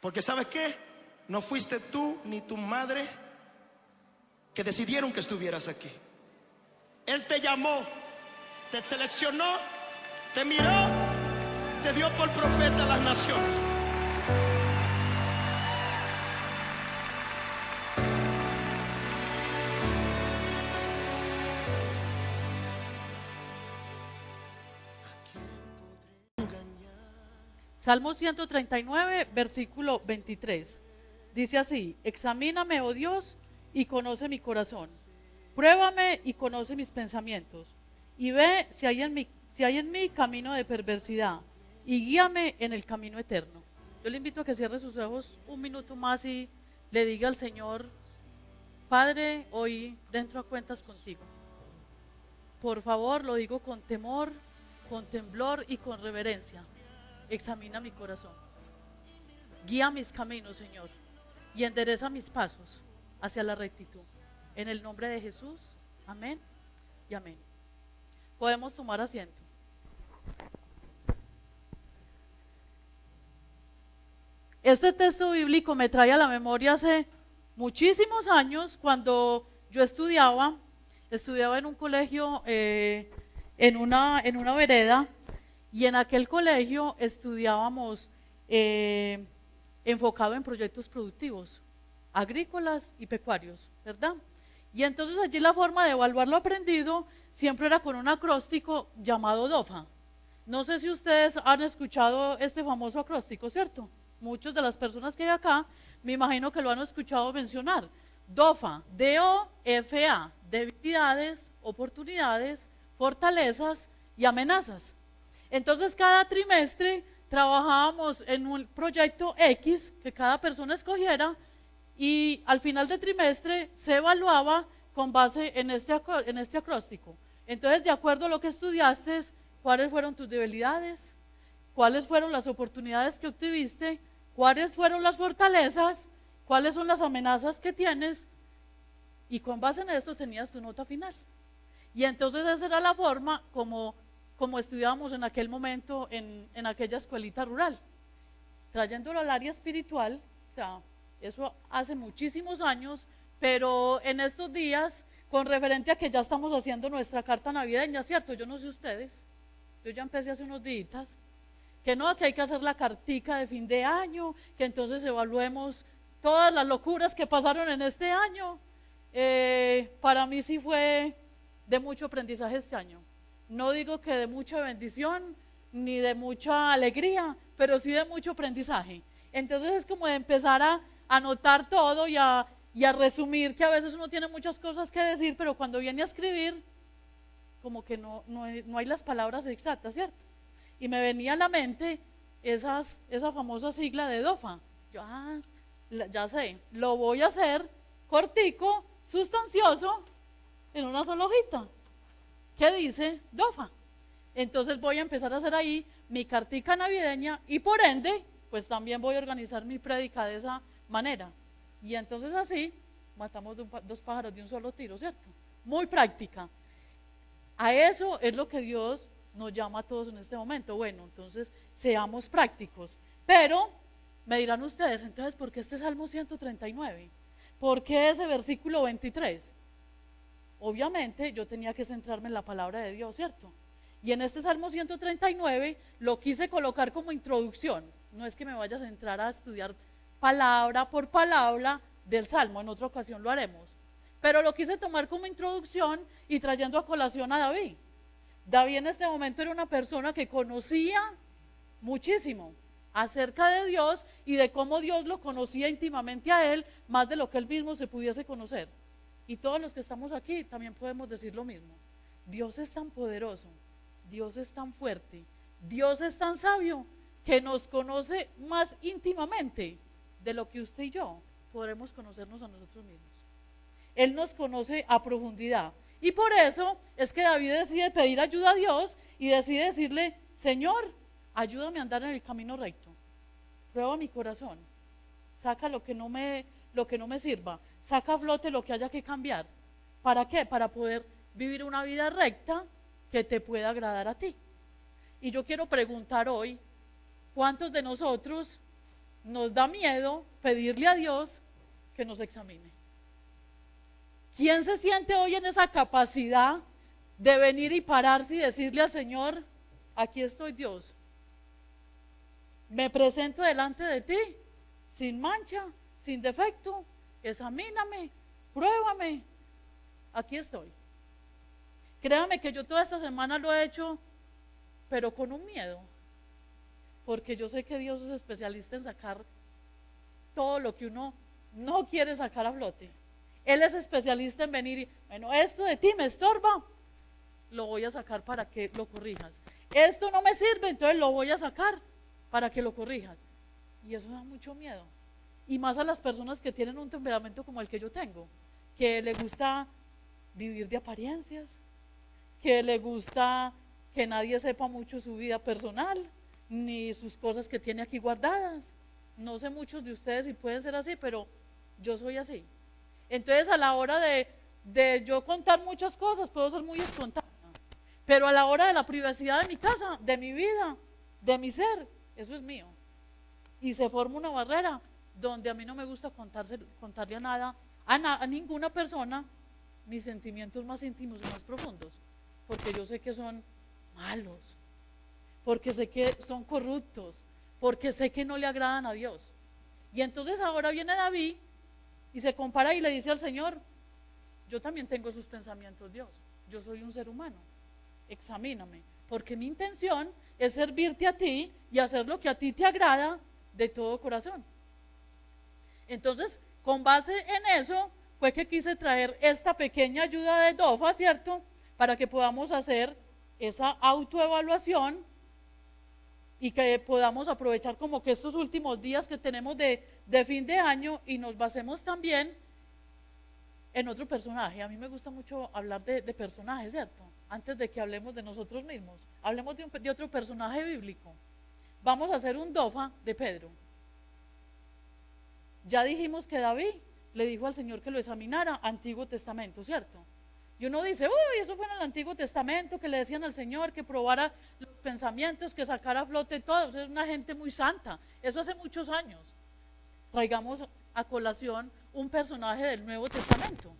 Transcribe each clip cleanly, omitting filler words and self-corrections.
Porque ¿sabes qué? No fuiste tú ni tu madre que decidieron que estuvieras aquí. Él te llamó, te seleccionó, te miró, te dio por profeta a las naciones. Salmo 139, versículo 23. Dice así: examíname, oh Dios, y conoce mi corazón. Pruébame y conoce mis pensamientos. Y ve si hay en mí camino de perversidad, y guíame en el camino eterno. Yo le invito a que cierre sus ojos un minuto más y le diga al Señor: Padre, hoy dentro a cuentas contigo. Por favor, lo digo con temor, con temblor y con reverencia. Examina mi corazón, guía mis caminos, Señor, y endereza mis pasos hacia la rectitud. En el nombre de Jesús, amén y amén. Podemos tomar asiento. Este texto bíblico me trae a la memoria hace muchísimos años, cuando yo estudiaba en un colegio, en una vereda. Y en aquel colegio estudiábamos enfocado en proyectos productivos, agrícolas y pecuarios, ¿verdad? Y entonces allí la forma de evaluar lo aprendido siempre era con un acróstico llamado DOFA. No sé si ustedes han escuchado este famoso acróstico, ¿cierto? Muchas de las personas que hay acá, me imagino que lo han escuchado mencionar. DOFA, D-O-F-A, debilidades, oportunidades, fortalezas y amenazas. Entonces cada trimestre trabajábamos en un proyecto X que cada persona escogiera, y al final del trimestre se evaluaba con base en este acróstico. Entonces, de acuerdo a lo que estudiaste, cuáles fueron tus debilidades, cuáles fueron las oportunidades que obtuviste, cuáles fueron las fortalezas, cuáles son las amenazas que tienes, y con base en esto tenías tu nota final. Y entonces esa era la forma como estudiábamos en aquel momento en aquella escuelita rural. Trayéndolo al área espiritual, o sea, eso hace muchísimos años, pero en estos días, con referente a que ya estamos haciendo nuestra carta navideña, ¿cierto? Yo no sé ustedes, yo ya empecé hace unos días, que no, que hay que hacer la cartica de fin de año, que entonces evaluemos todas las locuras que pasaron en este año. Para mí sí fue de mucho aprendizaje este año. No digo que de mucha bendición, ni de mucha alegría, pero sí de mucho aprendizaje. Entonces es como de empezar a anotar todo y a resumir, que a veces uno tiene muchas cosas que decir, pero cuando viene a escribir, como que no hay las palabras exactas, ¿cierto? Y me venía a la mente esa famosa sigla de DOFA. Yo, ya sé, lo voy a hacer cortico, sustancioso, en una sola hojita. ¿Qué dice DOFA? Entonces voy a empezar a hacer ahí mi cartica navideña, y por ende, pues también voy a organizar mi prédica de esa manera. Y entonces así matamos dos pájaros de un solo tiro, ¿cierto? Muy práctica. A eso es lo que Dios nos llama a todos en este momento. Bueno, entonces seamos prácticos. Pero me dirán ustedes, entonces, ¿por qué este Salmo 139? ¿Por qué ese versículo 23? Obviamente yo tenía que centrarme en la palabra de Dios, ¿cierto? Y en este Salmo 139 lo quise colocar como introducción. No es que me vaya a centrar a estudiar palabra por palabra del Salmo, en otra ocasión lo haremos. Pero lo quise tomar como introducción y trayendo a colación a David. David en este momento era una persona que conocía muchísimo acerca de Dios y de cómo Dios lo conocía íntimamente a él, más de lo que él mismo se pudiese conocer. Y todos los que estamos aquí también podemos decir lo mismo. Dios es tan poderoso, Dios es tan fuerte, Dios es tan sabio, que nos conoce más íntimamente de lo que usted y yo podremos conocernos a nosotros mismos. Él nos conoce a profundidad. Y por eso es que David decide pedir ayuda a Dios y decide decirle: Señor, ayúdame a andar en el camino recto. Prueba mi corazón. Saca lo que no me sirva. Saca a flote lo que haya que cambiar. ¿Para qué? Para poder vivir una vida recta que te pueda agradar a ti. Y yo quiero preguntar hoy, ¿cuántos de nosotros nos da miedo pedirle a Dios que nos examine. ¿Quién se siente hoy en esa capacidad de venir y pararse y decirle al Señor, aquí estoy Dios, me presento delante de ti, sin mancha, sin defecto, examíname, pruébame, aquí estoy? Créame que yo toda esta semana lo he hecho, pero con un miedo, porque yo sé que Dios es especialista en sacar todo lo que uno no quiere sacar a flote. Él es especialista en venir y, bueno, esto de ti me estorba, lo voy a sacar para que lo corrijas. Esto no me sirve, entonces lo voy a sacar para que lo corrijas. Y eso da mucho miedo. Y más a las personas que tienen un temperamento como el que yo tengo, que le gusta vivir de apariencias, que le gusta que nadie sepa mucho su vida personal, ni sus cosas que tiene aquí guardadas. No sé muchos de ustedes si pueden ser así, pero yo soy así. Entonces a la hora de yo contar muchas cosas, puedo ser muy espontánea. Pero a la hora de la privacidad de mi casa, de mi vida, de mi ser, eso es mío. Y se forma una barrera donde a mí no me gusta contarle a nada, a ninguna persona, mis sentimientos más íntimos y más profundos. Porque yo sé que son malos, porque sé que son corruptos, porque sé que no le agradan a Dios. Y entonces ahora viene David y se compara y le dice al Señor, yo también tengo sus pensamientos, Dios, yo soy un ser humano, examíname, porque mi intención es servirte a ti y hacer lo que a ti te agrada de todo corazón. Entonces, con base en eso, fue que quise traer esta pequeña ayuda de Dofa, ¿cierto? Para que podamos hacer esa autoevaluación y que podamos aprovechar como que estos últimos días que tenemos de fin de año y nos basemos también en otro personaje. A mí me gusta mucho hablar de personajes, ¿cierto? Antes de que hablemos de nosotros mismos, hablemos de otro personaje bíblico. Vamos a hacer un Dofa de Pedro. Ya dijimos que David le dijo al Señor que lo examinara, Antiguo Testamento, ¿cierto? Y uno dice, uy, eso fue en el Antiguo Testamento, que le decían al Señor que probara los pensamientos, que sacara a flote todo. Eso es una gente muy santa. Eso hace muchos años. Traigamos a colación un personaje del Nuevo Testamento.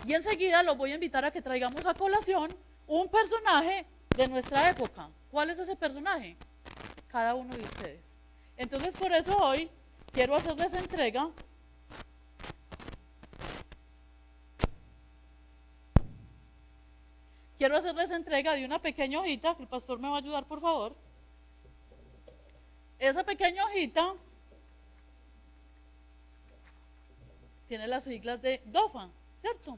Y enseguida los voy a invitar a que traigamos a colación un personaje de nuestra época. ¿Cuál es ese personaje? Cada uno de ustedes. Entonces, por eso hoy quiero hacerles entrega de una pequeña hojita, que el pastor me va a ayudar, por favor. Esa pequeña hojita tiene las siglas de DOFA, ¿cierto?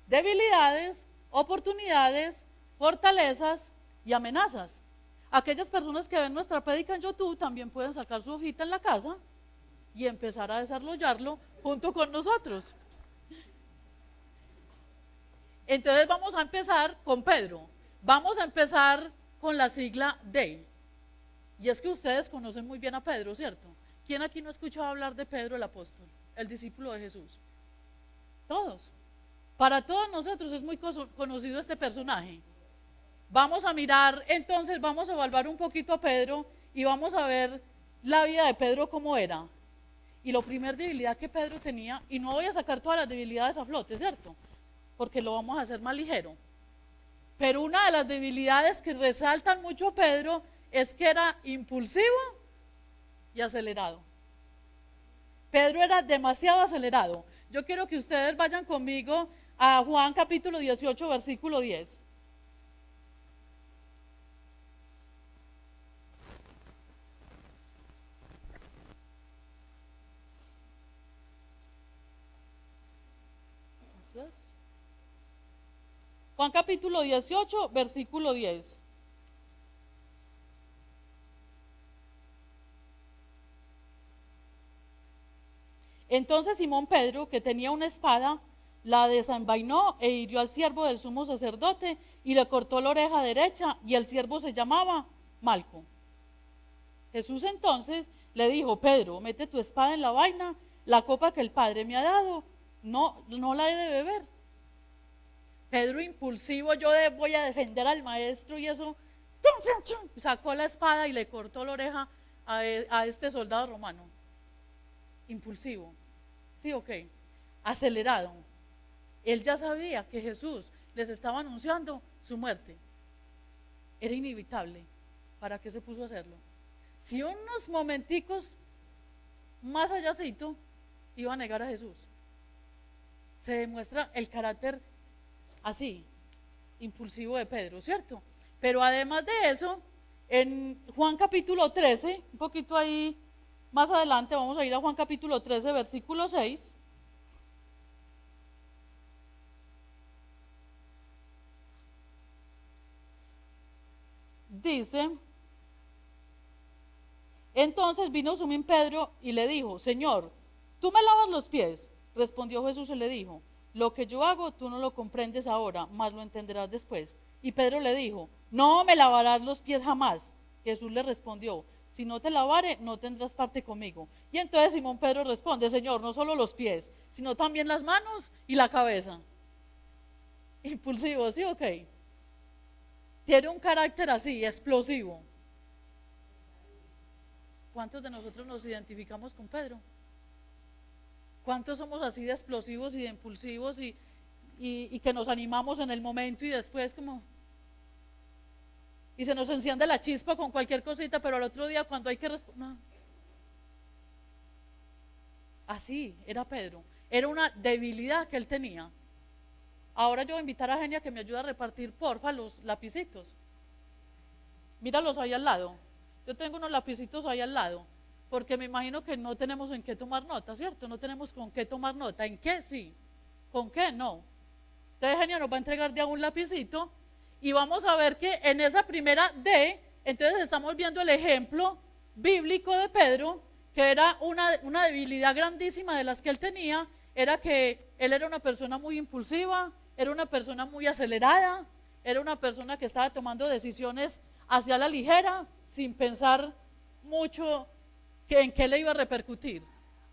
Debilidades, oportunidades, fortalezas y amenazas. Aquellas personas que ven nuestra prédica en YouTube también pueden sacar su hojita en la casa y empezar a desarrollarlo junto con nosotros. Entonces vamos a empezar con Pedro. Vamos a empezar con la sigla D. Y es que ustedes conocen muy bien a Pedro, ¿cierto? ¿Quién aquí no ha escuchado hablar de Pedro el apóstol, el discípulo de Jesús? Todos. Para todos nosotros es muy conocido este personaje. Vamos a mirar, entonces vamos a evaluar un poquito a Pedro y vamos a ver la vida de Pedro cómo era. Y la primera debilidad que Pedro tenía, y no voy a sacar todas las debilidades a flote, ¿cierto? Porque lo vamos a hacer más ligero. Pero una de las debilidades que resaltan mucho a Pedro es que era impulsivo y acelerado. Pedro era demasiado acelerado. Yo quiero que ustedes vayan conmigo a Juan capítulo 18, versículo 10. Juan capítulo 18, versículo 10. Entonces Simón Pedro, que tenía una espada, la desenvainó e hirió al siervo del sumo sacerdote y le cortó la oreja derecha, y el siervo se llamaba Malco. Jesús entonces le dijo, Pedro, mete tu espada en la vaina, la copa que el Padre me ha dado, no la he de beber. Pedro impulsivo, voy a defender al maestro y eso, sacó la espada y le cortó la oreja a este soldado romano. impulsivo, ¿sí o qué? Acelerado. Él ya sabía que Jesús les estaba anunciando su muerte. Era inevitable. ¿Para qué se puso a hacerlo? Si unos momenticos más allácito iba a negar a Jesús. Se demuestra el carácter así, impulsivo de Pedro, ¿cierto? Pero además de eso, en Juan capítulo 13, un poquito ahí más adelante, vamos a ir a Juan capítulo 13, versículo 6. Dice, entonces vino Simón Pedro y le dijo, Señor, ¿tú me lavas los pies? Respondió Jesús y le dijo, lo que yo hago tú no lo comprendes ahora, mas lo entenderás después. Y Pedro le dijo, no me lavarás los pies jamás. Jesús le respondió, si no te lavare, no tendrás parte conmigo. Y entonces Simón Pedro responde, Señor, no solo los pies, sino también las manos y la cabeza. Impulsivo, ¿sí o qué? Tiene un carácter así, explosivo. ¿Cuántos de nosotros nos identificamos con Pedro? ¿Cuántos somos así de explosivos y de impulsivos y que nos animamos en el momento y después como... Y se nos enciende la chispa con cualquier cosita, pero al otro día cuando hay que responder... No. Así era Pedro. Era una debilidad que él tenía. Ahora yo voy a invitar a Genia que me ayude a repartir, porfa, los lapicitos. Míralos ahí al lado. Yo tengo unos lapicitos ahí al lado, porque me imagino que no tenemos en qué tomar nota, ¿cierto? No tenemos con qué tomar nota. ¿En qué? Sí. ¿Con qué? No. Entonces Genia nos va a entregar de a un lapicito y vamos a ver que en esa primera D, entonces estamos viendo el ejemplo bíblico de Pedro, que era una debilidad grandísima de las que él tenía, era que él era una persona muy impulsiva, era una persona muy acelerada, era una persona que estaba tomando decisiones hacia la ligera, sin pensar mucho en qué le iba a repercutir.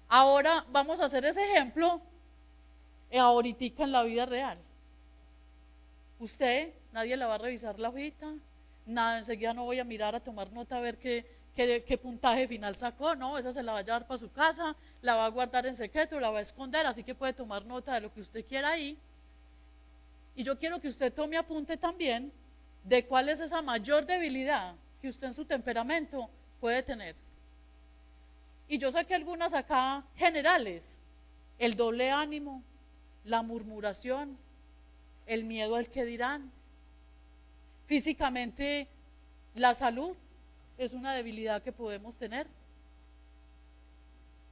Ahora vamos a hacer ese ejemplo ahorita en la vida real. Usted, nadie le va a revisar la hojita, nada, enseguida no voy a mirar a tomar nota a ver qué puntaje final sacó, no, esa se la va a llevar para su casa, la va a guardar en secreto, la va a esconder, así que puede tomar nota de lo que usted quiera ahí. Y yo quiero que usted tome apunte también de cuál es esa mayor debilidad que usted en su temperamento puede tener. Y yo saqué algunas acá generales: el doble ánimo, la murmuración, el miedo al que dirán. Físicamente, la salud es una debilidad que podemos tener.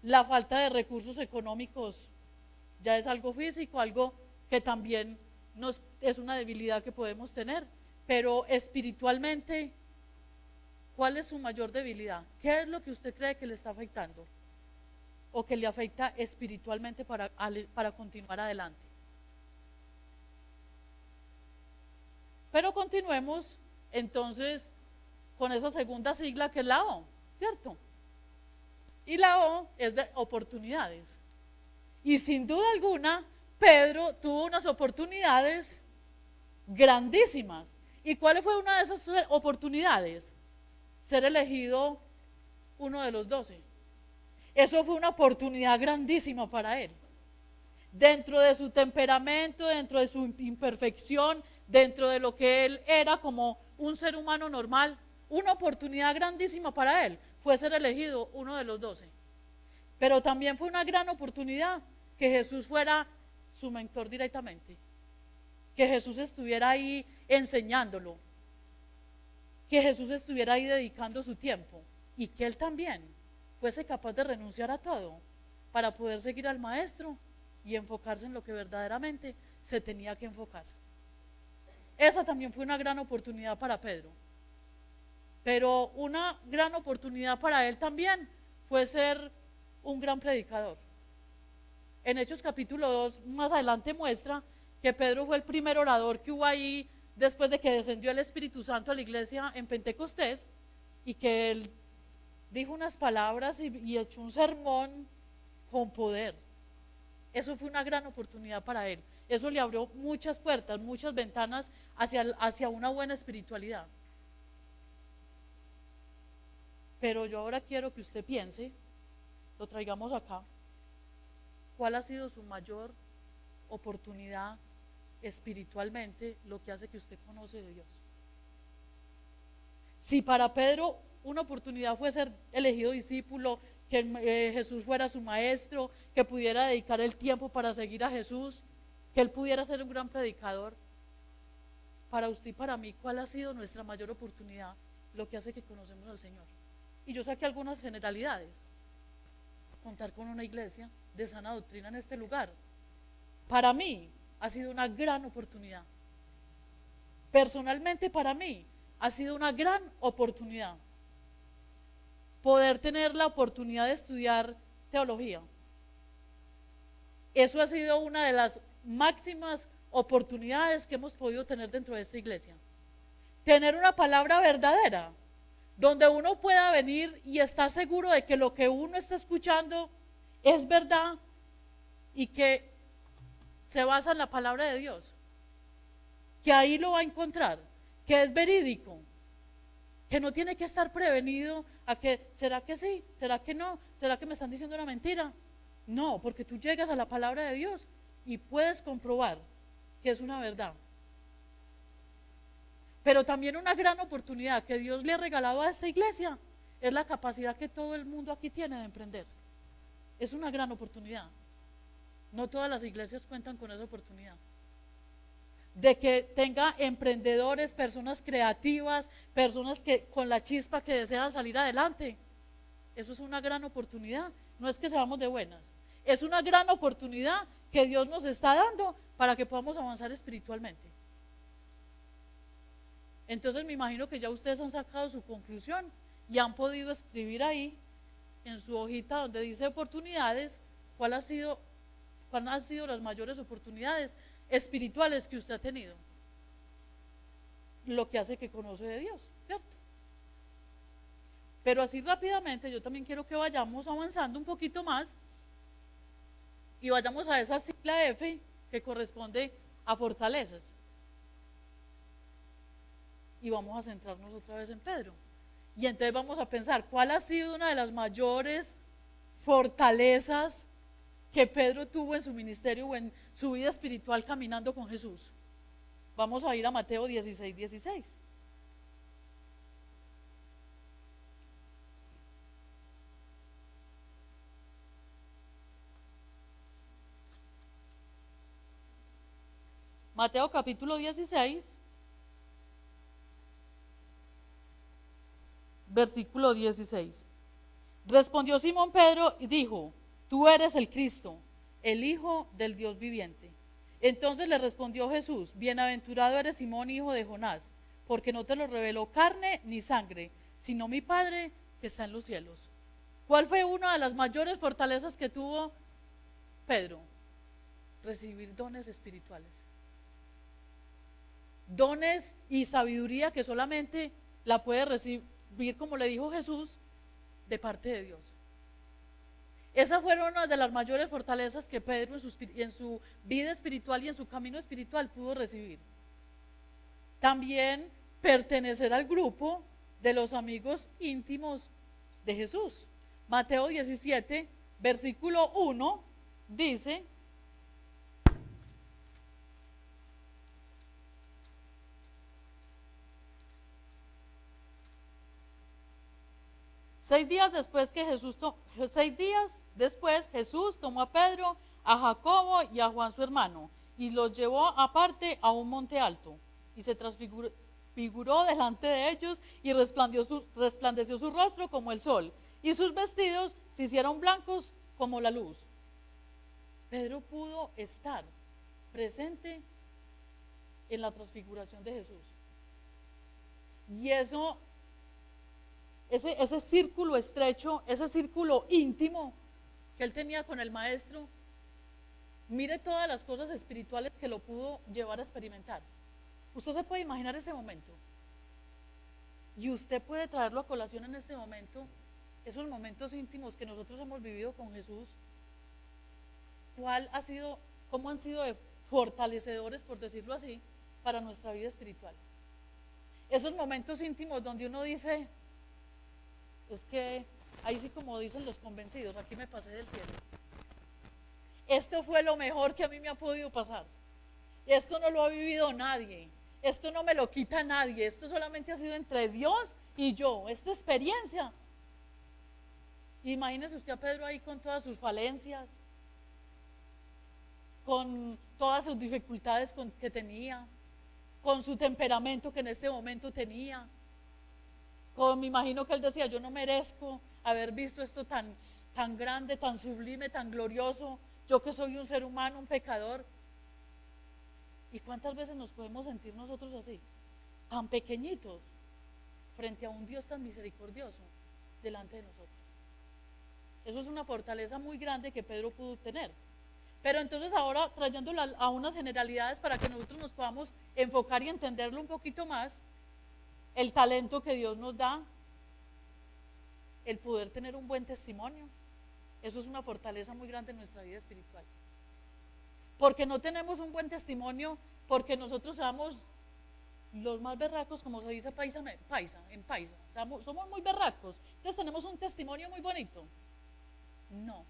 La falta de recursos económicos ya es algo físico, algo que también es una debilidad que podemos tener. Pero espiritualmente, ¿cuál es su mayor debilidad? ¿Qué es lo que usted cree que le está afectando o que le afecta espiritualmente para continuar adelante? Pero continuemos entonces con esa segunda sigla que es la O, ¿cierto? Y la O es de oportunidades. Y sin duda alguna, Pedro tuvo unas oportunidades grandísimas. ¿Y cuál fue una de esas oportunidades? Ser elegido uno de los 12. Eso fue una oportunidad grandísima para él. Dentro de su temperamento, dentro de su imperfección, dentro de lo que él era como un ser humano normal, una oportunidad grandísima para él fue ser elegido uno de los 12. Pero también fue una gran oportunidad que Jesús fuera su mentor directamente, que Jesús estuviera ahí enseñándolo, que Jesús estuviera ahí dedicando su tiempo y que él también fuese capaz de renunciar a todo para poder seguir al maestro y enfocarse en lo que verdaderamente se tenía que enfocar. Esa también fue una gran oportunidad para Pedro. Pero una gran oportunidad para él también fue ser un gran predicador. En Hechos capítulo 2 más adelante muestra que Pedro fue el primer orador que hubo ahí después de que descendió el Espíritu Santo a la iglesia en Pentecostés, y que él dijo unas palabras y echó un sermón con poder. Eso fue una gran oportunidad para él. Eso le abrió muchas puertas, muchas ventanas hacia una buena espiritualidad. Pero yo ahora quiero que usted piense lo traigamos acá. ¿Cuál ha sido su mayor oportunidad espiritualmente, lo que hace que usted conoce de Dios? Si para Pedro una oportunidad fue ser elegido discípulo, que Jesús fuera su maestro, que pudiera dedicar el tiempo para seguir a Jesús, que él pudiera ser un gran predicador, para usted y para mí, ¿cuál ha sido nuestra mayor oportunidad? Lo que hace que conocemos al Señor. Y yo saqué algunas generalidades. Contar con una iglesia de sana doctrina en este lugar, para mí ha sido una gran oportunidad. Personalmente para mí ha sido una gran oportunidad poder tener la oportunidad de estudiar teología. Eso ha sido una de las máximas oportunidades que hemos podido tener dentro de esta iglesia. Tener una palabra verdadera, donde uno pueda venir y estar seguro de que lo que uno está escuchando es verdad y que se basa en la palabra de Dios, que ahí lo va a encontrar, que es verídico, que no tiene que estar prevenido a que, ¿será que sí? ¿Será que no? ¿Será que me están diciendo una mentira? No, porque tú llegas a la palabra de Dios y puedes comprobar que es una verdad. Pero también una gran oportunidad que Dios le ha regalado a esta iglesia es la capacidad que todo el mundo aquí tiene de emprender. Es una gran oportunidad. No todas las iglesias cuentan con esa oportunidad. De que tenga emprendedores, personas creativas, personas que con la chispa que desean salir adelante. Eso es una gran oportunidad. No es que seamos de buenas. Es una gran oportunidad que Dios nos está dando para que podamos avanzar espiritualmente. Entonces me imagino que ya ustedes han sacado su conclusión y han podido escribir ahí en su hojita donde dice oportunidades, cuáles han sido las mayores oportunidades espirituales que usted ha tenido. Lo que hace que conoce de Dios, ¿cierto? Pero así rápidamente yo también quiero que vayamos avanzando un poquito más y vayamos a esa sigla F que corresponde a fortalezas. Y vamos a centrarnos otra vez en Pedro. Y entonces vamos a pensar, ¿cuál ha sido una de las mayores fortalezas que Pedro tuvo en su ministerio o en su vida espiritual caminando con Jesús? Vamos a ir a Mateo 16:16. Mateo capítulo 16, versículo 16. Respondió Simón Pedro y dijo: tú eres el Cristo, el Hijo del Dios viviente. Entonces le respondió Jesús: bienaventurado eres Simón, hijo de Jonás, porque no te lo reveló carne ni sangre, sino mi Padre que está en los cielos. ¿Cuál fue una de las mayores fortalezas que tuvo Pedro? Recibir dones espirituales. Dones y sabiduría que solamente la puede recibir, como le dijo Jesús, de parte de Dios. Esa fue una de las mayores fortalezas que Pedro en su vida espiritual y en su camino espiritual pudo recibir. También pertenecer al grupo de los amigos íntimos de Jesús. Mateo 17, versículo 1 dice: 6 días después Jesús tomó a Pedro, a Jacobo y a Juan su hermano y los llevó aparte a un monte alto y se transfiguró delante de ellos y resplandeció su rostro como el sol y sus vestidos se hicieron blancos como la luz. Pedro pudo estar presente en la transfiguración de Jesús. Y eso, ese círculo estrecho, ese círculo íntimo que él tenía con el maestro, mire todas las cosas espirituales que lo pudo llevar a experimentar. Usted se puede imaginar ese momento. Y usted puede traerlo a colación en este momento, esos momentos íntimos que nosotros hemos vivido con Jesús. ¿Cómo han sido de fortalecedores, por decirlo así, para nuestra vida espiritual? Esos momentos íntimos donde uno dice: es que ahí sí como dicen los convencidos, aquí me pasé del cielo. Esto fue lo mejor que a mí me ha podido pasar. Esto no lo ha vivido nadie. Esto no me lo quita nadie. Esto solamente ha sido entre Dios y yo. Esta experiencia. Imagínese usted a Pedro ahí con todas sus falencias, con todas sus dificultades que tenía, con su temperamento que en este momento tenía. Me imagino que él decía, yo no merezco haber visto esto tan grande, tan sublime, tan glorioso. Yo que soy un ser humano, un pecador. ¿Y cuántas veces nos podemos sentir nosotros así? Tan pequeñitos frente a un Dios tan misericordioso delante de nosotros. Eso es una fortaleza muy grande que Pedro pudo tener. Pero entonces ahora trayéndolo a unas generalidades para que nosotros nos podamos enfocar y entenderlo un poquito más, el talento que Dios nos da, el poder tener un buen testimonio, eso es una fortaleza muy grande en nuestra vida espiritual. Porque no tenemos un buen testimonio, porque nosotros seamos los más berracos, como se dice en paisa, somos muy berracos, entonces tenemos un testimonio muy bonito. No.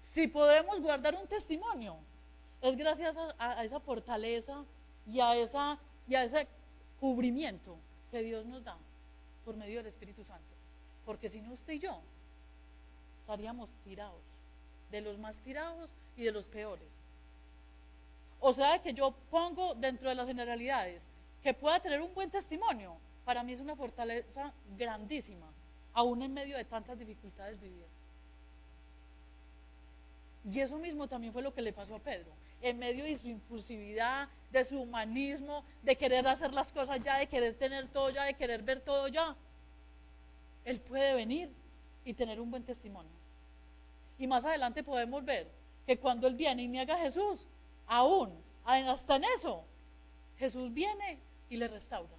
Si podemos guardar un testimonio, es gracias a esa fortaleza y a ese cubrimiento que Dios nos da por medio del Espíritu Santo. Porque si no, usted y yo estaríamos tirados, de los más tirados y de los peores. O sea que yo pongo dentro de las generalidades que pueda tener un buen testimonio, para mí es una fortaleza grandísima, aún en medio de tantas dificultades vividas. Y eso mismo también fue lo que le pasó a Pedro. En medio de su impulsividad, de su humanismo, de querer hacer las cosas ya, de querer tener todo ya, de querer ver todo ya, él puede venir y tener un buen testimonio. Y más adelante podemos ver que cuando él viene y niega a Jesús, aún, hasta en eso, Jesús viene y le restaura.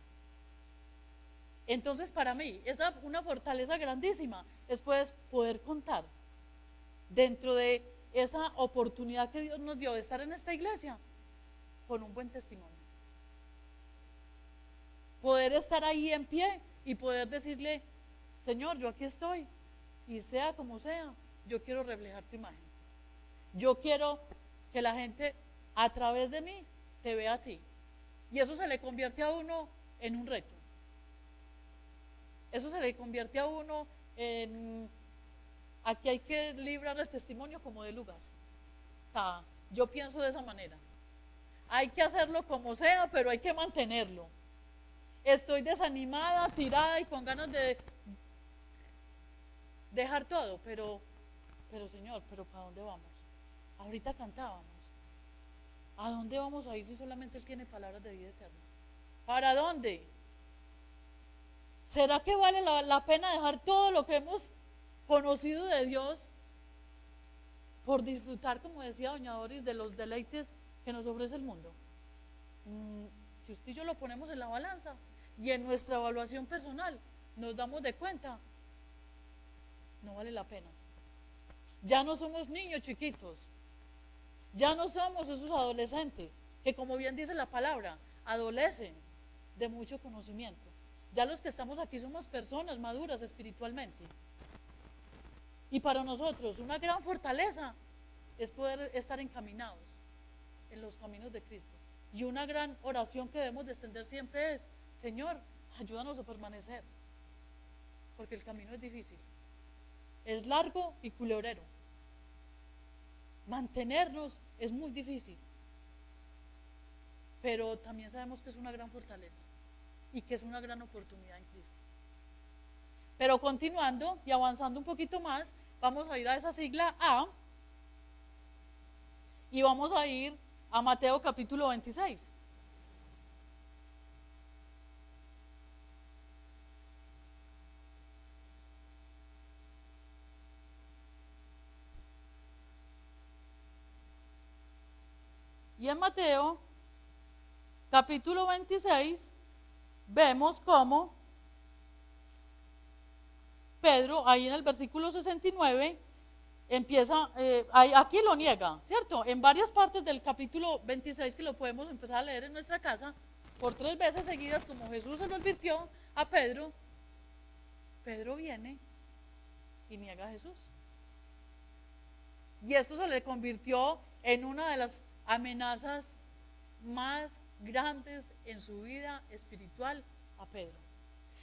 Entonces para mí, una fortaleza grandísima es poder contar dentro de esa oportunidad que Dios nos dio de estar en esta iglesia con un buen testimonio. Poder estar ahí en pie y poder decirle, Señor, yo aquí estoy y sea como sea, yo quiero reflejar tu imagen. Yo quiero que la gente a través de mí te vea a ti. Y eso se le convierte a uno en un reto. Eso se le convierte a uno en... Aquí hay que librar el testimonio como de lugar. O sea, yo pienso de esa manera. Hay que hacerlo como sea, pero hay que mantenerlo. Estoy desanimada, tirada y con ganas de dejar todo, pero Señor, ¿pero para dónde vamos? Ahorita cantábamos. ¿A dónde vamos a ir si solamente Él tiene palabras de vida eterna? ¿Para dónde? ¿Será que vale la pena dejar todo lo que hemos conocido de Dios por disfrutar, como decía doña Doris, de los deleites que nos ofrece el mundo? Si usted y yo lo ponemos en la balanza y en nuestra evaluación personal nos damos de cuenta, no vale la pena. Ya no somos niños chiquitos, ya no somos esos adolescentes que, como bien dice la palabra, adolecen de mucho conocimiento. Ya los que estamos aquí somos personas maduras espiritualmente. Y para nosotros una gran fortaleza es poder estar encaminados en los caminos de Cristo. Y una gran oración que debemos de extender siempre es, Señor, ayúdanos a permanecer, porque el camino es difícil, es largo y culebrero. Mantenernos es muy difícil, pero también sabemos que es una gran fortaleza y que es una gran oportunidad en Cristo. Pero continuando y avanzando un poquito más, vamos a ir a esa sigla A y vamos a ir a Mateo capítulo 26. Y en Mateo capítulo 26 vemos cómo Pedro, ahí en el versículo 69, empieza, aquí lo niega, ¿cierto? En varias partes del capítulo 26 que lo podemos empezar a leer en nuestra casa, por 3 veces seguidas, como Jesús se lo advirtió a Pedro, Pedro viene y niega a Jesús. Y esto se le convirtió en una de las amenazas más grandes en su vida espiritual a Pedro.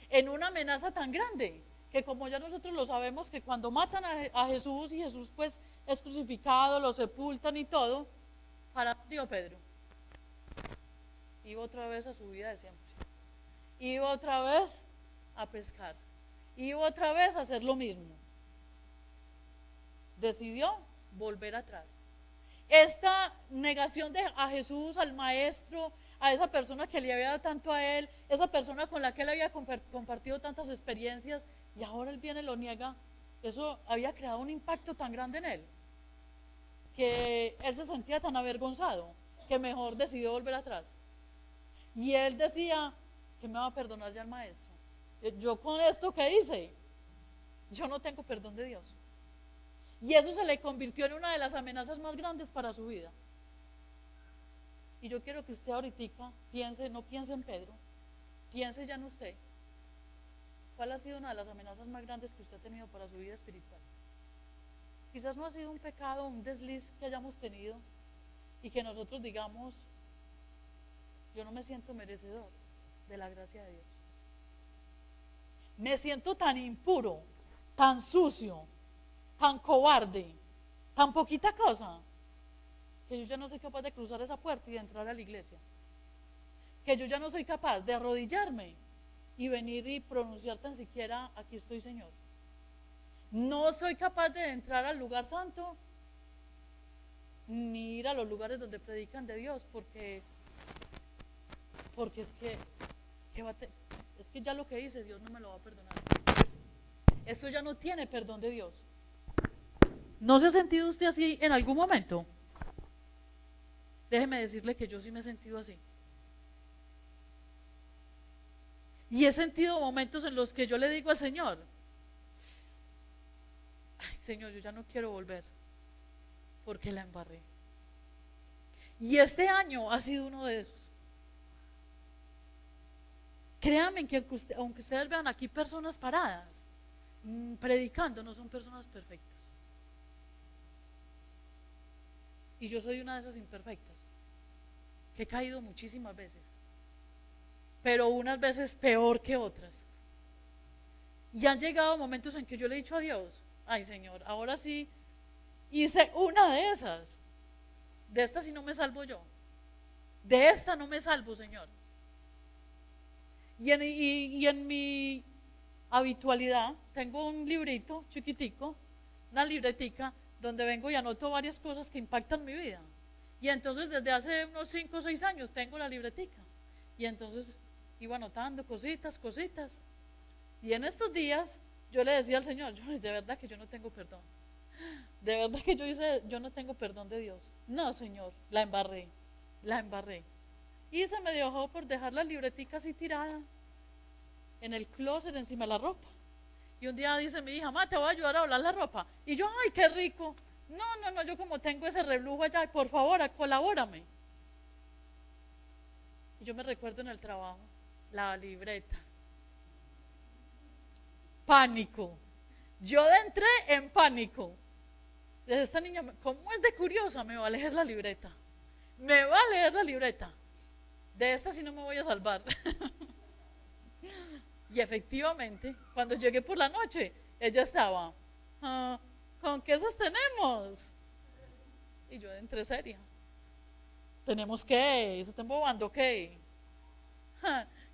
En una amenaza tan grande que, como ya nosotros lo sabemos, que cuando matan a Jesús y Jesús pues es crucificado, lo sepultan y todo, ¿para dónde iba Pedro? Iba otra vez a su vida de siempre. Iba otra vez a pescar. Iba otra vez a hacer lo mismo. Decidió volver atrás. Esta negación a Jesús, al maestro, a esa persona que le había dado tanto a él, esa persona con la que él había compartido tantas experiencias, y ahora él viene y lo niega. Eso había creado un impacto tan grande en él, que él se sentía tan avergonzado, que mejor decidió volver atrás. Y él decía, ¿qué me va a perdonar ya el maestro? Yo con esto que hice, yo no tengo perdón de Dios. Y eso se le convirtió en una de las amenazas más grandes para su vida. Y yo quiero que usted ahorita piense, no piense en Pedro, piense ya en usted. ¿Cuál ha sido una de las amenazas más grandes que usted ha tenido para su vida espiritual? Quizás no ha sido un pecado, un desliz que hayamos tenido y que nosotros digamos, yo no me siento merecedor de la gracia de Dios. Me siento tan impuro, tan sucio, tan cobarde, tan poquita cosa, que yo ya no soy capaz de cruzar esa puerta y de entrar a la iglesia. Que yo ya no soy capaz de arrodillarme y venir y pronunciar tan siquiera, aquí estoy, Señor. No soy capaz de entrar al lugar santo, ni ir a los lugares donde predican de Dios, porque es que ya lo que hice Dios no me lo va a perdonar. Esto ya no tiene perdón de Dios. ¿No se ha sentido usted así en algún momento? Déjeme decirle que yo sí me he sentido así. Y he sentido momentos en los que yo le digo al Señor, ay, Señor, yo ya no quiero volver, porque la embarré. Y este año ha sido uno de esos. Créanme que aunque ustedes vean aquí personas paradas, predicando, no son personas perfectas. Y yo soy una de esas imperfectas, que he caído muchísimas veces, pero unas veces peor que otras. Y han llegado momentos en que yo le he dicho a Dios, ay Señor, ahora sí hice una de esas. De esta sí no me salvo yo. De esta no me salvo, Señor. Y en mi habitualidad tengo un librito chiquitico, una libretica, donde vengo y anoto varias cosas que impactan mi vida. Y entonces desde hace unos 5 o 6 años tengo la libretica. Y entonces iba anotando cositas. Y en estos días yo le decía al Señor, de verdad que yo no tengo perdón. De verdad que yo no tengo perdón de Dios. No, Señor, la embarré. Y se me dejó por dejar la libretica así tirada en el closet encima de la ropa. Y un día dice mi hija, mamá, te voy a ayudar a doblar la ropa. Y yo, ay, qué rico. No, yo como tengo ese reblujo allá, por favor, colabórame. Y yo me recuerdo en el trabajo, la libreta. Pánico. Yo entré en pánico. Esta niña, ¿cómo es de curiosa? Me va a leer la libreta. De esta sí no me voy a salvar. Y efectivamente, cuando llegué por la noche, ella estaba, ¿con qué sostenemos? Y yo entré seria. ¿Tenemos qué? ¿Se están bobando qué?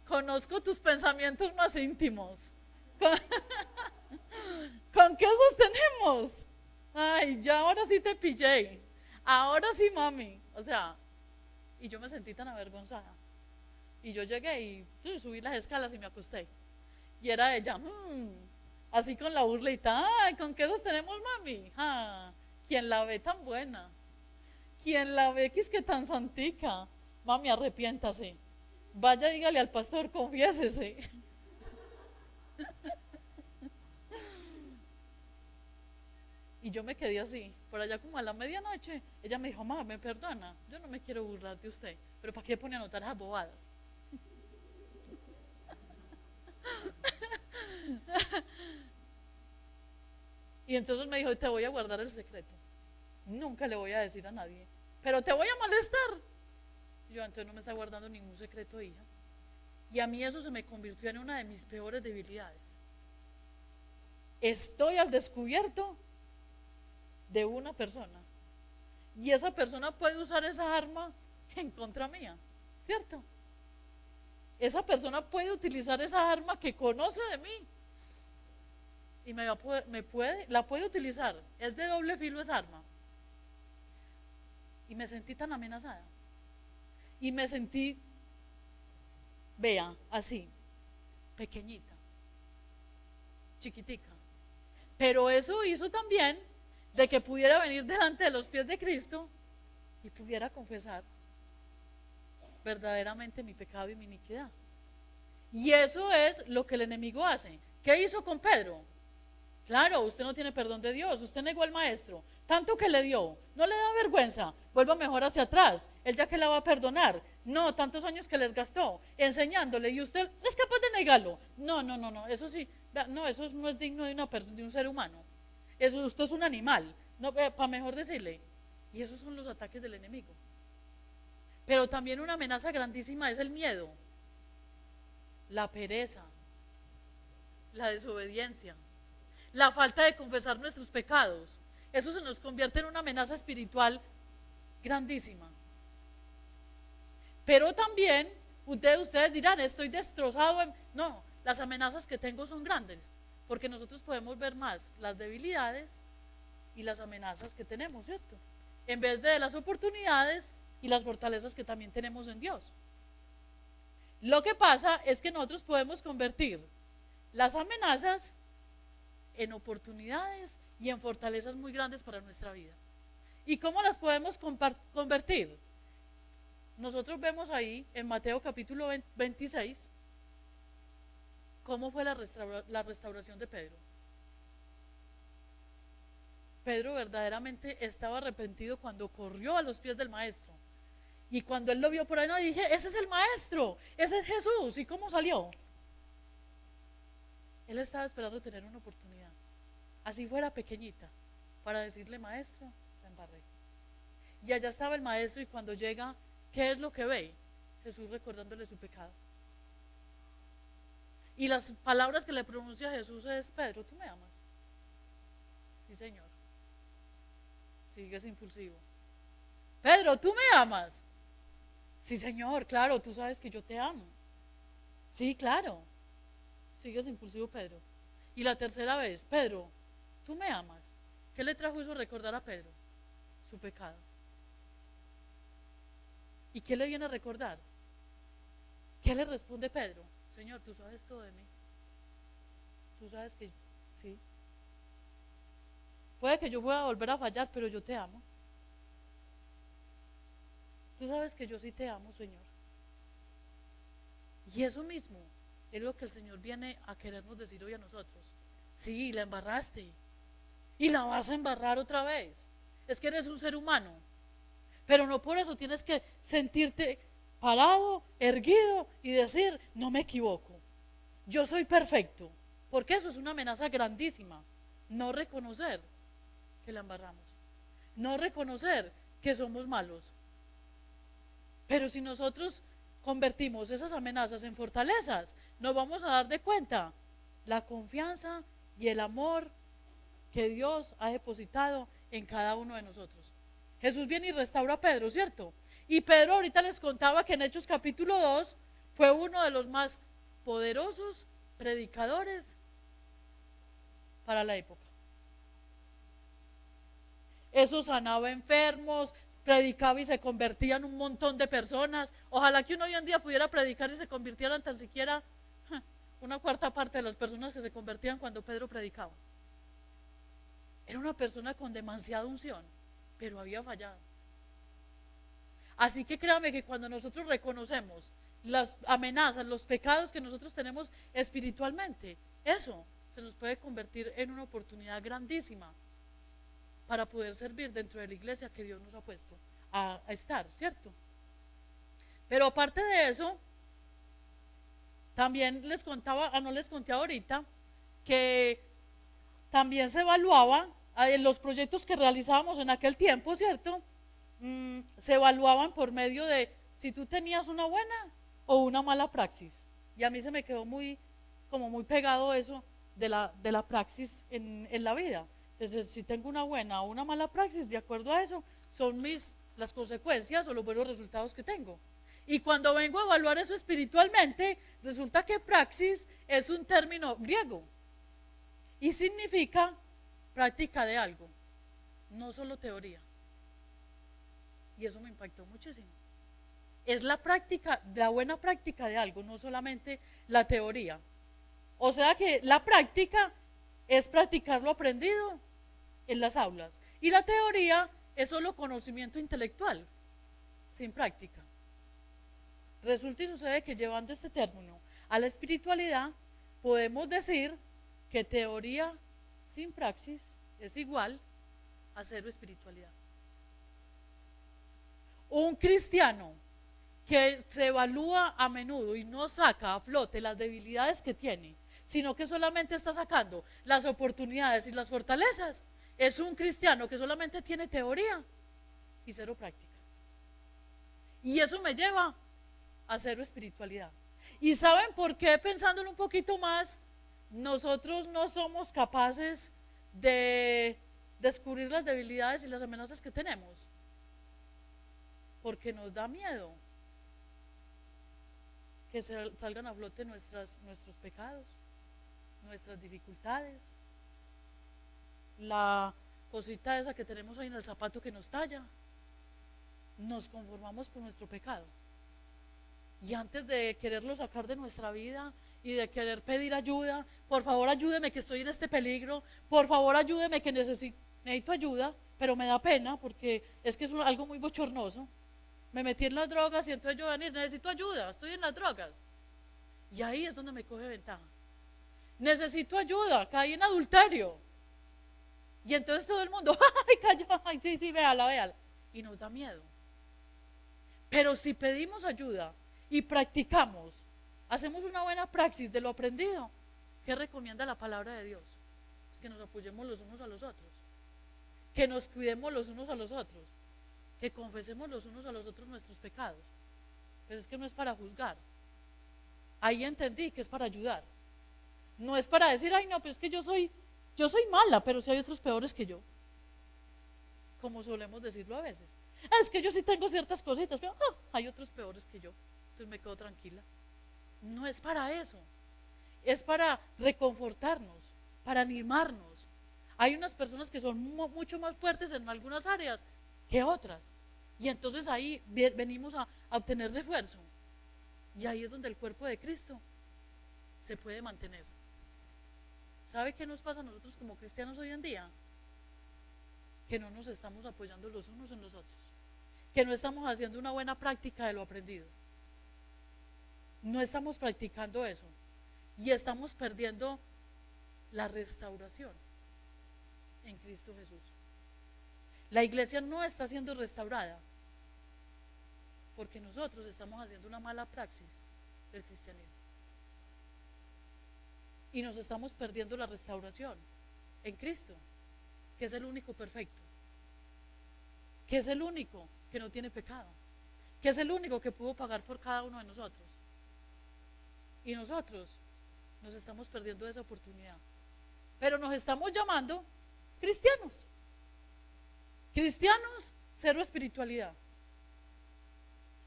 Conozco tus pensamientos más íntimos. ¿Con qué sostenemos? Ay, ya ahora sí te pillé. Ahora sí, mami. O sea, y yo me sentí tan avergonzada. Y yo llegué y subí las escalas y me acosté. Y era ella, así con la burlita, ay, ¿con qué sostenemos, mami? ¿Quién la ve tan buena? ¿Quién la ve que es que tan santica? Mami, arrepiéntase. Vaya, dígale al pastor, confiésese. Y yo me quedé así, por allá como a la medianoche, ella me dijo, mamá, me perdona, yo no me quiero burlar de usted, pero ¿para qué pone a anotar esas bobadas? Y entonces me dijo, te voy a guardar el secreto. Nunca le voy a decir a nadie, pero te voy a molestar. Yo, entonces no me está guardando ningún secreto, hija. Y a mí eso se me convirtió en una de mis peores debilidades. Estoy al descubierto de una persona. Y esa persona puede usar esa arma en contra mía, ¿cierto? Esa persona puede utilizar esa arma que conoce de mí y la puede utilizar. Es de doble filo esa arma. Y me sentí tan amenazada. Y me sentí, vea, así, pequeñita, chiquitica. Pero eso hizo también de que pudiera venir delante de los pies de Cristo y pudiera confesar verdaderamente mi pecado y mi iniquidad. Y eso es lo que el enemigo hace. ¿Qué hizo con Pedro? Claro, usted no tiene perdón de Dios, usted negó al maestro, tanto que le dio, no le da vergüenza, vuelva mejor hacia atrás, él ya que la va a perdonar. No, tantos años que les gastó enseñándole y usted es capaz de negarlo. No, eso sí, no, eso no es digno de una persona, de un ser humano. Eso, usted es un animal, no, para mejor decirle. Y esos son los ataques del enemigo. Pero también una amenaza grandísima es el miedo, la pereza, la desobediencia, la falta de confesar nuestros pecados. Eso se nos convierte en una amenaza espiritual grandísima. Pero también ustedes dirán, estoy destrozado. No, las amenazas que tengo son grandes, porque nosotros podemos ver más las debilidades y las amenazas que tenemos, ¿cierto? En vez de las oportunidades y las fortalezas que también tenemos en Dios. Lo que pasa es que nosotros podemos convertir las amenazas en oportunidades y en fortalezas muy grandes para nuestra vida. ¿Y cómo las podemos convertir? Nosotros vemos ahí en Mateo capítulo 26 cómo fue la restauración de Pedro. Pedro verdaderamente estaba arrepentido cuando corrió a los pies del maestro. Y cuando él lo vio por ahí, no dije, ese es el maestro, ese es Jesús. ¿Y cómo salió? Él estaba esperando tener una oportunidad, así fuera pequeñita, para decirle, maestro, la embarré. Y allá estaba el maestro y cuando llega, ¿qué es lo que ve? Jesús recordándole su pecado. Y las palabras que le pronuncia Jesús es, Pedro, ¿tú me amas? Sí, Señor. Sigues impulsivo. Pedro, ¿tú me amas? Sí, Señor, claro, tú sabes que yo te amo. Sí, claro. Sigues impulsivo, Pedro. Y la tercera vez, Pedro, ¿tú me amas? ¿Qué le trajo eso a recordar a Pedro? Su pecado. ¿Y qué le viene a recordar? ¿Qué le responde Pedro? Señor, tú sabes todo de mí. Tú sabes que sí. Puede que yo pueda volver a fallar, pero yo te amo. Tú sabes que yo sí te amo, Señor. Y eso mismo es lo que el Señor viene a querernos decir hoy a nosotros. Sí, la embarraste. Y la vas a embarrar otra vez. Es que eres un ser humano. Pero no por eso tienes que sentirte parado, erguido y decir, no me equivoco. Yo soy perfecto. Porque eso es una amenaza grandísima. No reconocer que la embarramos. No reconocer que somos malos. Pero si nosotros convertimos esas amenazas en fortalezas, nos vamos a dar de cuenta la confianza y el amor que Dios ha depositado en cada uno de nosotros. Jesús viene y restaura a Pedro, ¿cierto? Y Pedro ahorita les contaba que en Hechos capítulo 2 fue uno de los más poderosos predicadores para la época. Eso sanaba enfermos, predicaba y se convertían un montón de personas. Ojalá que uno hoy en día pudiera predicar y se convirtieran tan siquiera una cuarta parte de las personas que se convertían cuando Pedro predicaba. Era una persona con demasiada unción, pero había fallado. Así que créame que cuando nosotros reconocemos las amenazas, los pecados que nosotros tenemos espiritualmente, eso se nos puede convertir en una oportunidad grandísima para poder servir dentro de la iglesia que Dios nos ha puesto a estar, ¿cierto? Pero aparte de eso, también les contaba, no les conté ahorita, que también se evaluaba, en los proyectos que realizábamos en aquel tiempo, ¿cierto? Se evaluaban por medio de si tú tenías una buena o una mala praxis. Y a mí se me quedó como muy pegado eso de la praxis en la vida. Entonces, si tengo una buena o una mala praxis, de acuerdo a eso, son las consecuencias o los buenos resultados que tengo. Y cuando vengo a evaluar eso espiritualmente, resulta que praxis es un término griego y significa práctica de algo, no solo teoría. Y eso me impactó muchísimo. Es la práctica, la buena práctica de algo, no solamente la teoría. O sea que la práctica es practicar lo aprendido en las aulas. Y la teoría es solo conocimiento intelectual, sin práctica. Resulta y sucede que llevando este término a la espiritualidad, podemos decir que teoría sin praxis es igual a cero espiritualidad. Un cristiano que se evalúa a menudo y no saca a flote las debilidades que tiene, sino que solamente está sacando las oportunidades y las fortalezas, es un cristiano que solamente tiene teoría y cero práctica. Y eso me lleva a cero espiritualidad. ¿Y saben por qué? Pensándolo un poquito más, nosotros no somos capaces de descubrir las debilidades y las amenazas que tenemos, porque nos da miedo que salgan a flote nuestros pecados, nuestras dificultades, la cosita esa que tenemos ahí en el zapato que nos talla. Nos conformamos con nuestro pecado. Y antes de quererlo sacar de nuestra vida y de querer pedir ayuda, por favor ayúdeme que estoy en este peligro, por favor ayúdeme que necesito ayuda, pero me da pena porque es que es algo muy bochornoso. Me metí en las drogas y entonces yo necesito ayuda, estoy en las drogas. Y ahí es donde me coge ventaja. Necesito ayuda, caí en adulterio. Y entonces todo el mundo, ay, cayó, ay, sí, véala. Y nos da miedo. Pero si pedimos ayuda y practicamos, hacemos una buena praxis de lo aprendido, ¿qué recomienda la palabra de Dios? Es que nos apoyemos los unos a los otros, que nos cuidemos los unos a los otros, que confesemos los unos a los otros nuestros pecados. Pero es que no es para juzgar. Ahí entendí que es para ayudar. No es para decir, ay no, pues es que yo soy mala, pero si hay otros peores que yo. Como solemos decirlo a veces. Es que yo sí tengo ciertas cositas, pero hay otros peores que yo. Entonces me quedo tranquila. No es para eso. Es para reconfortarnos, para animarnos. Hay unas personas que son mucho más fuertes en algunas áreas que otras. Y entonces ahí venimos a obtener refuerzo. Y ahí es donde el cuerpo de Cristo se puede mantener. ¿Sabe qué nos pasa a nosotros como cristianos hoy en día? Que no nos estamos apoyando los unos en los otros, que no estamos haciendo una buena práctica de lo aprendido. No estamos practicando eso y estamos perdiendo la restauración en Cristo Jesús. La iglesia no está siendo restaurada porque nosotros estamos haciendo una mala praxis del cristianismo. Y nos estamos perdiendo la restauración en Cristo, que es el único perfecto, que es el único que no tiene pecado, que es el único que pudo pagar por cada uno de nosotros. Y nosotros nos estamos perdiendo esa oportunidad. Pero nos estamos llamando cristianos. Cristianos, cero espiritualidad.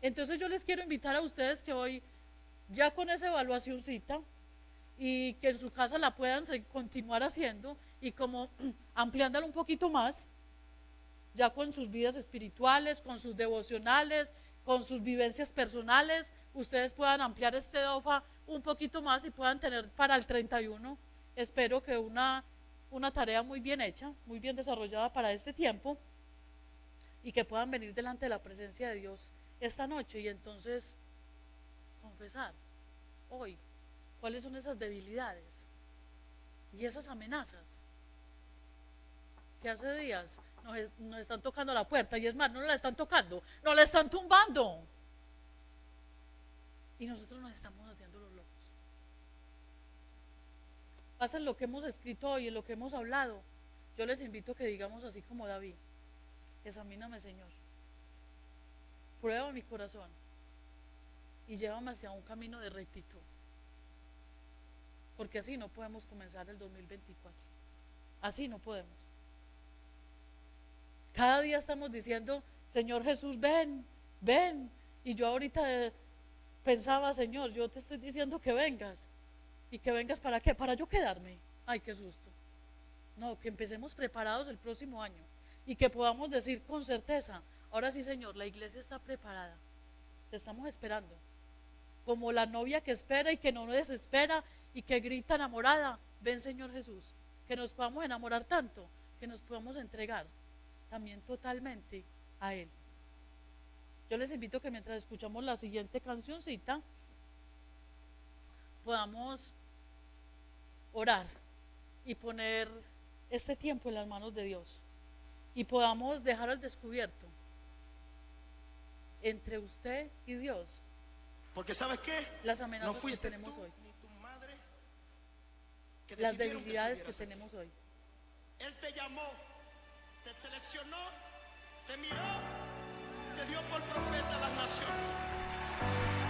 Entonces yo les quiero invitar a ustedes que hoy, ya con esa evaluacióncita, y que en su casa la puedan continuar haciendo y como ampliándola un poquito más, ya con sus vidas espirituales, con sus devocionales, con sus vivencias personales, ustedes puedan ampliar este DOFA un poquito más y puedan tener para el 31, espero que una tarea muy bien hecha, muy bien desarrollada para este tiempo, y que puedan venir delante de la presencia de Dios esta noche y entonces confesar hoy cuáles son esas debilidades y esas amenazas que hace días nos están tocando la puerta, y es más, no la están tocando, nos la están tumbando y nosotros nos estamos haciendo los locos. pasa en lo que hemos escrito hoy, en lo que hemos hablado, yo les invito a que digamos así como David: examíname, Señor, prueba mi corazón y llévame hacia un camino de rectitud, porque así no podemos comenzar el 2024, así no podemos. Cada día estamos diciendo: Señor Jesús, ven, ven, y yo ahorita pensaba: Señor, yo te estoy diciendo que vengas, y que vengas ¿para qué? Para yo quedarme. Ay, qué susto. No, que empecemos preparados el próximo año y que podamos decir con certeza: ahora sí, Señor, la iglesia está preparada, te estamos esperando, como la novia que espera y que no desespera y que grita enamorada: ven, Señor Jesús. Que nos podamos enamorar tanto que nos podamos entregar también totalmente a Él. Yo les invito a que mientras escuchamos la siguiente cancioncita podamos orar y poner este tiempo en las manos de Dios, y podamos dejar al descubierto entre usted y Dios Porque ¿sabes qué? las No amenazas que fuiste tenemos tú hoy, ni tu madre que las decidieron debilidades que estuvieras aquí. tenemos hoy. Él te llamó, te seleccionó, te miró, te dio por profeta a las naciones.